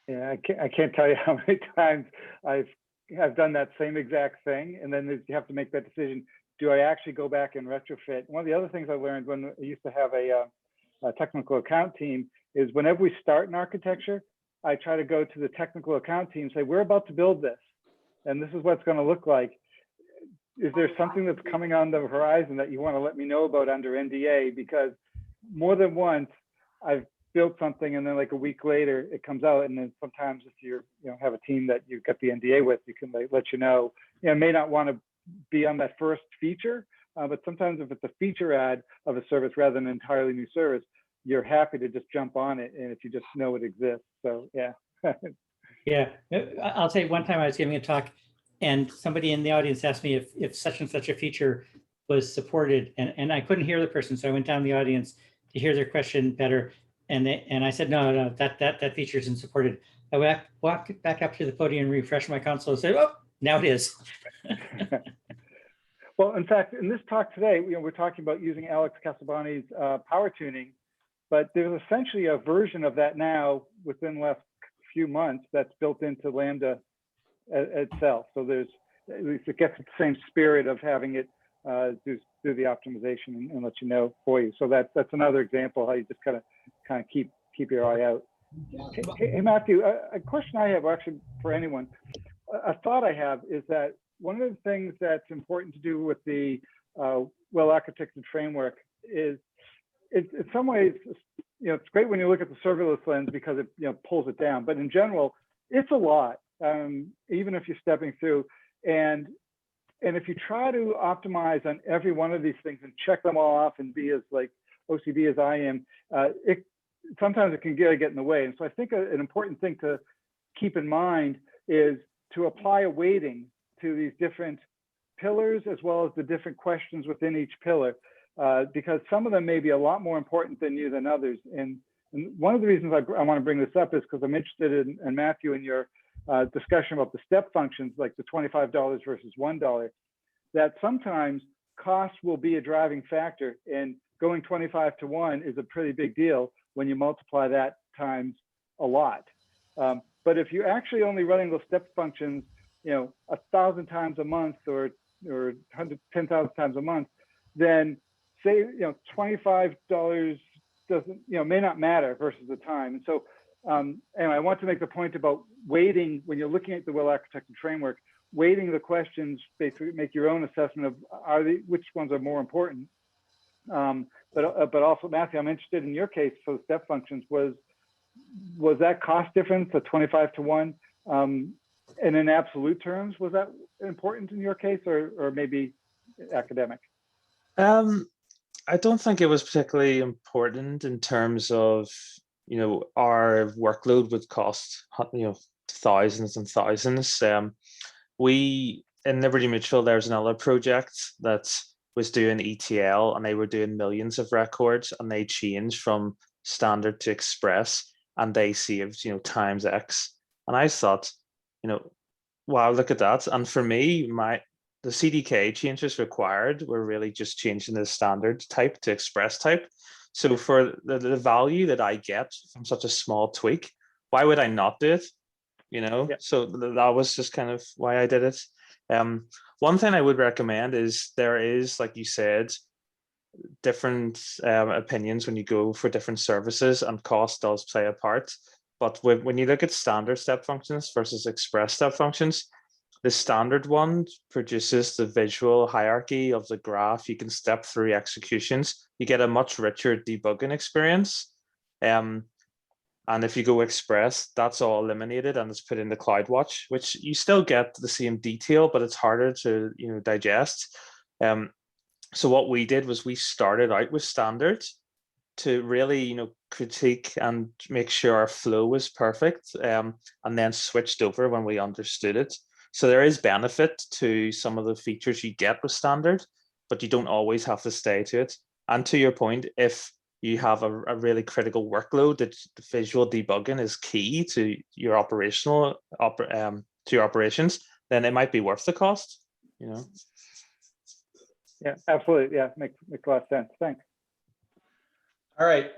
Yeah, I can't tell you how many times I've done that same exact thing, and then you have to make that decision. Do I actually go back and retrofit? One of the other things I learned when I used to have a technical account team is, whenever we start an architecture, I try to go to the technical account team and say, we're about to build this, and this is what it's going to look like. Is there something that's coming on the horizon that you want to let me know about under NDA? Because more than once I've built something and then like a week later it comes out, and then sometimes if you have a team that you've got the NDA with, you can let you know, may not want to be on that first feature, but sometimes if it's a feature add of a service rather than an entirely new service, you're happy to just jump on it, and if you just know it exists. So yeah. Yeah, I'll say one time I was giving a talk and somebody in the audience asked me if such and such a feature was supported, and I couldn't hear the person, so I went down the audience to hear their question better. And I said, no, that feature isn't supported. I walked back up to the podium, refreshed my console, and said, oh, now it is. Well, in fact, in this talk today, we're talking about using Alex Casabani's power tuning, but there's essentially a version of that now within the last few months that's built into Lambda itself. So it gets the same spirit of having it do the optimization and let you know for you. So that's another example how you just kind of keep keep your eye out. Hey, Matthew, a question I have, actually for anyone, a thought I have is that one of the things that's important to do with the well-architected framework is, in some ways, it's great when you look at the serverless lens because it pulls it down. But in general, it's a lot, even if you're stepping through. And if you try to optimize on every one of these things and check them all off and be as like OCD as I am, sometimes it can get in the way. And so I think an important thing to keep in mind is to apply a weighting to these different pillars as well as the different questions within each pillar, because some of them may be a lot more important than others. And one of the reasons I want to bring this up is because I'm interested in Matthew, in your discussion about the step functions, like the $25 versus $1, that sometimes cost will be a driving factor, and going 25 to 1 is a pretty big deal when you multiply that times a lot. But if you're actually only running those step functions, 1,000 times a month or 10,000 times a month, then say $25 doesn't may not matter versus the time. And so and I want to make the point about weighting when you're looking at the well-architected framework, weighting the questions, basically make your own assessment of which ones are more important. But also, Matthew, I'm interested in your case for the step functions. Was that cost difference, the 25 to 1, and in absolute terms, was that important in your case, or maybe academic? I don't think it was particularly important in terms of our workload would cost thousands and thousands. We in Liberty Mutual, there's another project that was doing ETL, and they were doing millions of records, and they changed from standard to express, and they saved times X. And I thought, wow, look at that. And for me, the CDK changes required were really just changing the standard type to express type. So for the value that I get from such a small tweak, why would I not do it? Yeah. So that was just kind of why I did it. One thing I would recommend is there is, like you said, different opinions when you go for different services, and cost does play a part. But when you look at standard step functions versus express step functions, the standard one produces the visual hierarchy of the graph. You can step through executions. You get a much richer debugging experience. And if you go express, that's all eliminated and it's put in the Cloudwatch, which you still get the same detail, but it's harder to digest. So what we did was we started out with standard to really critique and make sure our flow was perfect, and then switched over when we understood it. So there is benefit to some of the features you get with standard, but you don't always have to stay to it. And to your point, if you have a really critical workload, that the visual debugging is key to your operational to your operations, then it might be worth the cost. Yeah, absolutely. Yeah, makes a lot of sense. Thanks. All right.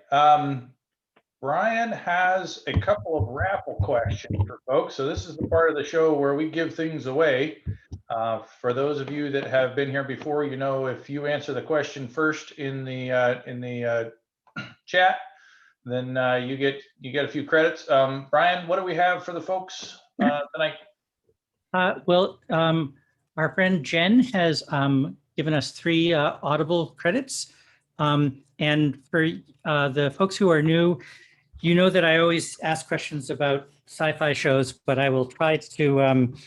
Brian has a couple of raffle questions for folks. So this is the part of the show where we give things away. For those of you that have been here before, if you answer the question first in the chat, then you get a few credits. Brian, what do we have for the folks tonight? Our friend Jen has given us 3 Audible credits. And for the folks who are new, that I always ask questions about sci-fi shows, but I will try to, and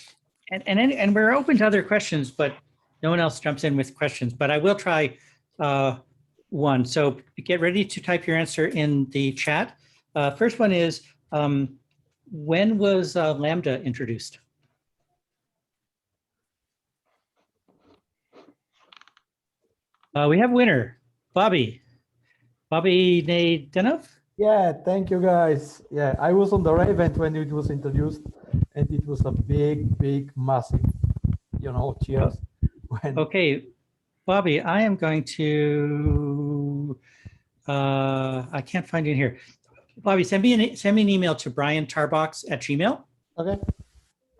we're open to other questions, but no one else jumps in with questions, but I will try one. So get ready to type your answer in the chat. First one is, when was Lambda introduced? We have a winner, Bobby Nadenov. Yeah, thank you guys. Yeah, I was on the event when it was introduced, and it was a big, massive, cheers. Okay, Bobby, I am going to, I can't find you in here. Bobby, send me an email to briantarbox@gmail. Okay.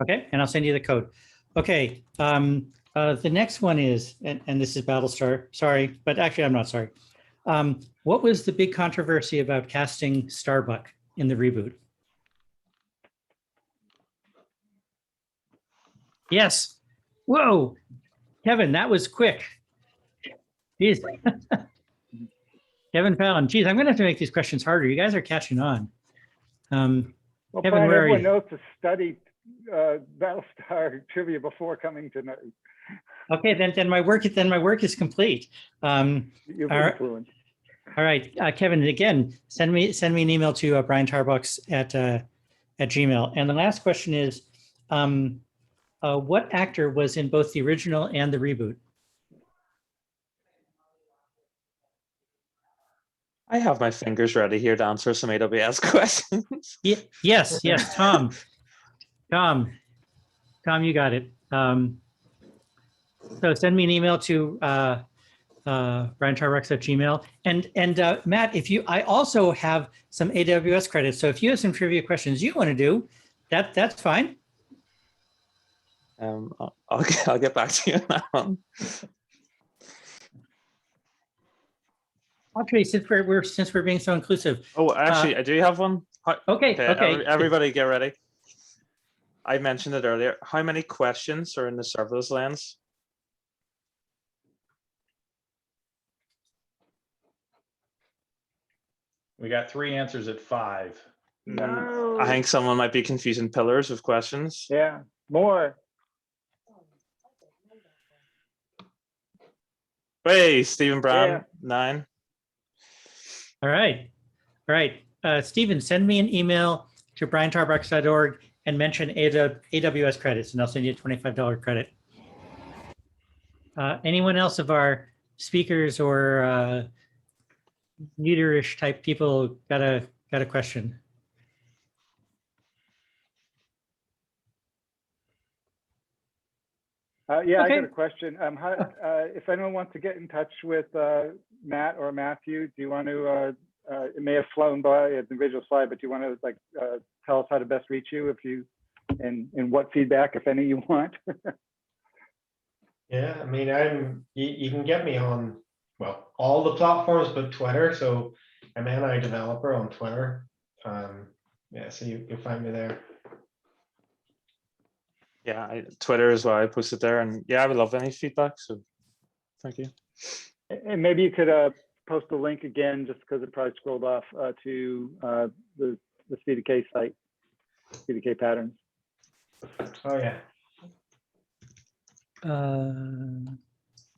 Okay, and I'll send you the code. Okay, the next one is, and this is Battlestar, sorry, but actually I'm not sorry. What was the big controversy about casting Starbuck in the reboot? Yes. Whoa, Kevin, that was quick. Jeez. Kevin Fallon. Geez, I'm going to have to make these questions harder. You guys are catching on. Well, Kevin, Brian, where are everyone you? knows to study Battlestar trivia before coming tonight. Okay, then my work is complete. You'll be All right. fluent. All right, Kevin. Again, send me an email to Brian Tarbox at Gmail. And the last question is, what actor was in both the original and the reboot? I have my fingers ready here to answer some AWS questions. Yes, Tom. Tom, you got it. So send me an email to briantarbox@gmail. And Matt, I also have some AWS credits. So if you have some trivia questions you want to do, that's fine. I'll get back to you on that one. Actually, since we're being so inclusive. Oh, actually, I do have one. Okay. Everybody get ready. I mentioned it earlier. How many questions are in the serverless lens? We got 3 answers at 5. No. I think someone might be confusing pillars with questions. Yeah, more. Hey, Stephen Brown, Yeah. 9. All right. Stephen, send me an email to briantarbox.org and mention AWS credits, and I'll send you a $25 credit. Anyone else of our speakers or leaderish type people got a question? Yeah, Okay. I got a question. If anyone wants to get in touch with Matt or Matthew, do you want to? It may have flown by at the visual slide, but do you want to tell us how to best reach you and what feedback, if any, you want? Yeah, I mean, you can get me on, well, all the platforms but Twitter. So I'm NI developer on Twitter. Yeah, so you'll find me there. Yeah, Twitter as well. I posted there, and yeah, I would love any feedback. So, thank you. And maybe you could post the link again, just because it probably scrolled off to the CDK site, CDK Patterns. Oh yeah.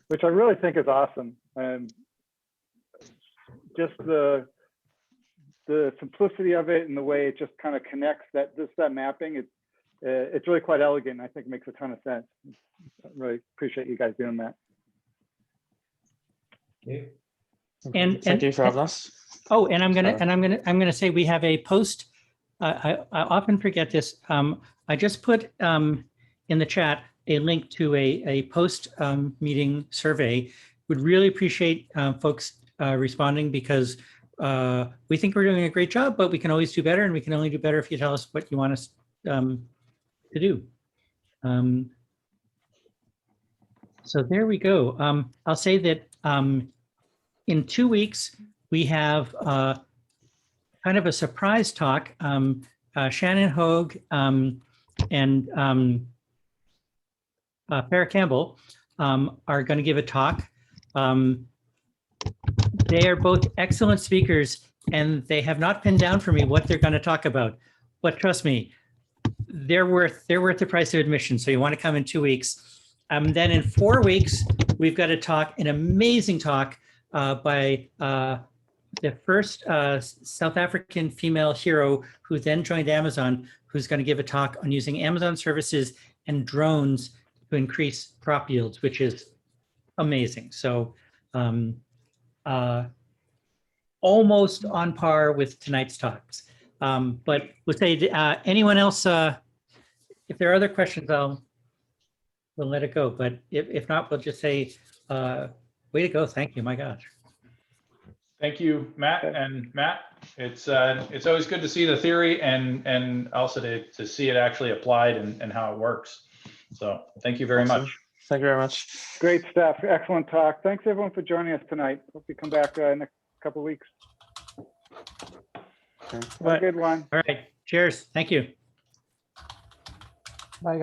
Which I really think is awesome. And just the simplicity of it and the way it just kind of connects that mapping. It's really quite elegant. I think it makes a ton of sense. I really appreciate you guys doing that. Yeah. And Thank you for having us. Oh, and I'm gonna say we have a post. I often forget this. I just put in the chat a link to a post meeting survey. Would really appreciate folks responding, because we think we're doing a great job, but we can always do better, and we can only do better if you tell us what you want us to do. So there we go. I'll say that in 2 weeks, we have kind of a surprise talk. Shannon Hogue and Farrah Campbell are going to give a talk. They are both excellent speakers, and they have not pinned down for me what they're going to talk about. But trust me, they're worth the price of admission. So you want to come in 2 weeks. Then in 4 weeks, we've got a talk, an amazing talk by the first South African female hero who then joined Amazon, who's going to give a talk on using Amazon services and drones to increase crop yields, which is amazing. So almost on par with tonight's talks. But we'll say, anyone else, if there are other questions, we'll let it go. But if not, we'll just say, way to go. Thank you. My gosh. Thank you, Matt. And Matt, it's always good to see the theory and also to see it actually applied and how it works. So thank you very much. Thank you very much. Great stuff. Excellent talk. Thanks everyone for joining us tonight. Hope you come back couple of weeks. Okay. Have a good one. All right. Cheers. Thank you. Bye, guys.